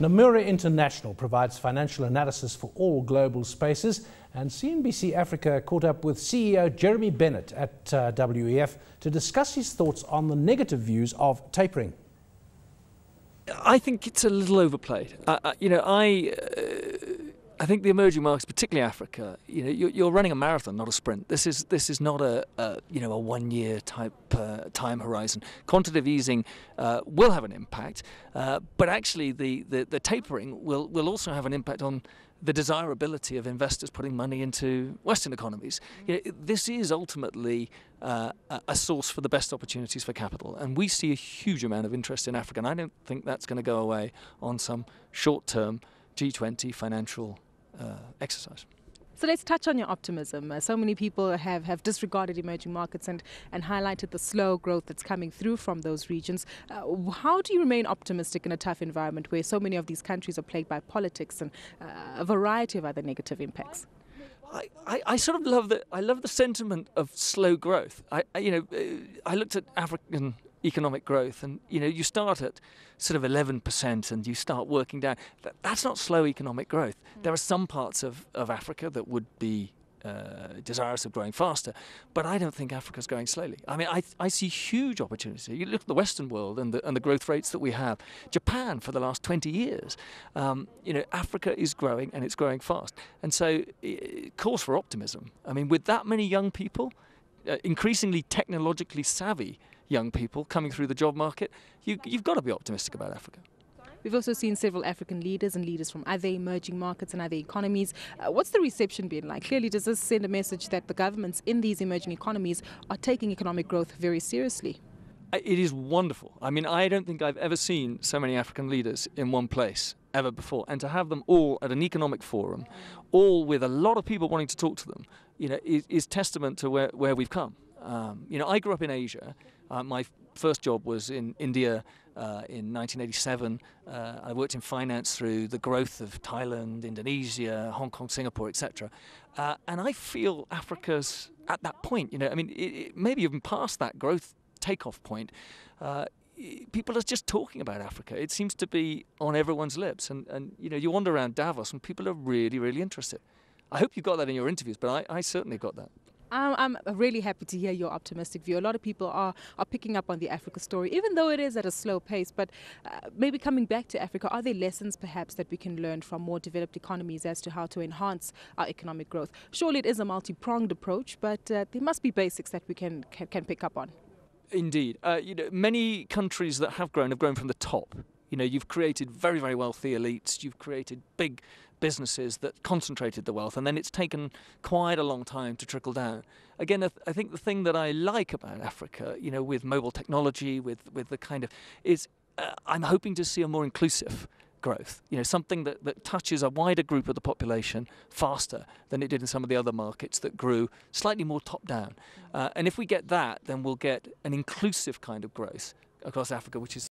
Nomura International provides financial analysis for all global spaces, and CNBC Africa caught up with CEO Jeremy Bennet at WEF to discuss his thoughts on the negative views of tapering. I think it's a little overplayed. I think the emerging markets, particularly Africa, you're running a marathon, not a sprint. This is not a 1 year type time horizon. Quantitative easing will have an impact, but actually the tapering will also have an impact on the desirability of investors putting money into Western economies. This is ultimately a source for the best opportunities for capital, and we see a huge amount of interest in Africa, and I don't think that's going to go away on some short-term G20 financial exercise. So let's touch on your optimism. So many people have disregarded emerging markets and highlighted the slow growth that's coming through from those regions. How do you remain optimistic in a tough environment where so many of these countries are plagued by politics and a variety of other negative impacts? I sort of love I love the sentiment of slow growth. I looked at African economic growth, and you start at sort of 11% and you start working down. That's not slow economic growth. There are some parts of Africa that would be desirous of growing faster, but I don't think Africa's growing slowly. I mean, I see huge opportunity. You look at the Western world and the growth rates that we have. Japan for the last 20 years, Africa is growing, and it's growing fast, and so cause for optimism. I mean, with that many young people, increasingly technologically savvy young people coming through the job market, you've got to be optimistic about Africa. We've also seen several African leaders and leaders from other emerging markets and other economies. What's the reception been like? Clearly, does this send a message that the governments in these emerging economies are taking economic growth very seriously? It is wonderful. I mean, I don't think I've ever seen so many African leaders in one place ever before, and to have them all at an economic forum, all with a lot of people wanting to talk to them, is testament to where we've come. I grew up in Asia. My first job was in India in 1987. I worked in finance through the growth of Thailand, Indonesia, Hong Kong, Singapore, etc. And I feel Africa's at that point. Maybe even past that growth takeoff point. People are just talking about Africa. It seems to be on everyone's lips. And you wander around Davos and people are really, really interested. I hope you got that in your interviews, but I certainly got that. I'm really happy to hear your optimistic view. A lot of people are picking up on the Africa story, even though it is at a slow pace. But maybe coming back to Africa, are there lessons perhaps that we can learn from more developed economies as to how to enhance our economic growth? Surely it is a multi-pronged approach, but there must be basics that we can pick up on. Indeed. Many countries that have grown from the top. You've created very, very wealthy elites. You've created big businesses that concentrated the wealth, and then it's taken quite a long time to trickle down. Again, I think the thing that I like about Africa, with mobile technology, with the kind of, is I'm hoping to see a more inclusive growth. Something that touches a wider group of the population faster than it did in some of the other markets that grew slightly more top-down. And if we get that, then we'll get an inclusive kind of growth across Africa, which is